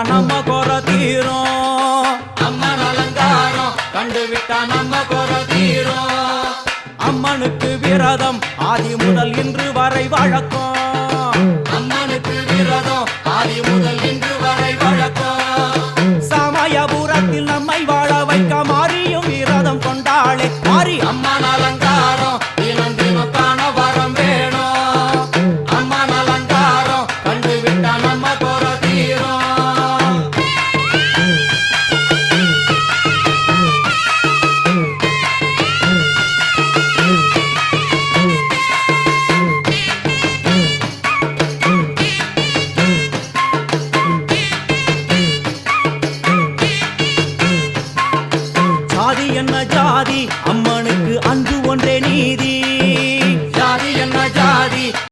நம்ம குறை தீரும். அம்மன் அலங்காரம் கண்டுவிட்டா நம்ம குறை தீரும். அம்மனுக்கு விரதம் ஆதி முதல் இன்று வரை வழக்கம். அம்மனுக்கு விரதம் ஆதி முதல் இன்று வரை வழக்கம். சமயபுரத்தில் நம்மை வாழ வைக்க மாறியும் விரதம் கொண்டாளே மாறி அம்மன் அலங்காரம் தினம் தினம் காண வரம் வேணும். அம்மன் அலங்காரம் கண்டுவிட்டா நம்ம குறை தீரும். ஜாதி என்ன ஜாதி அம்மனுக்கு அன்பு ஒன்றே நீதி.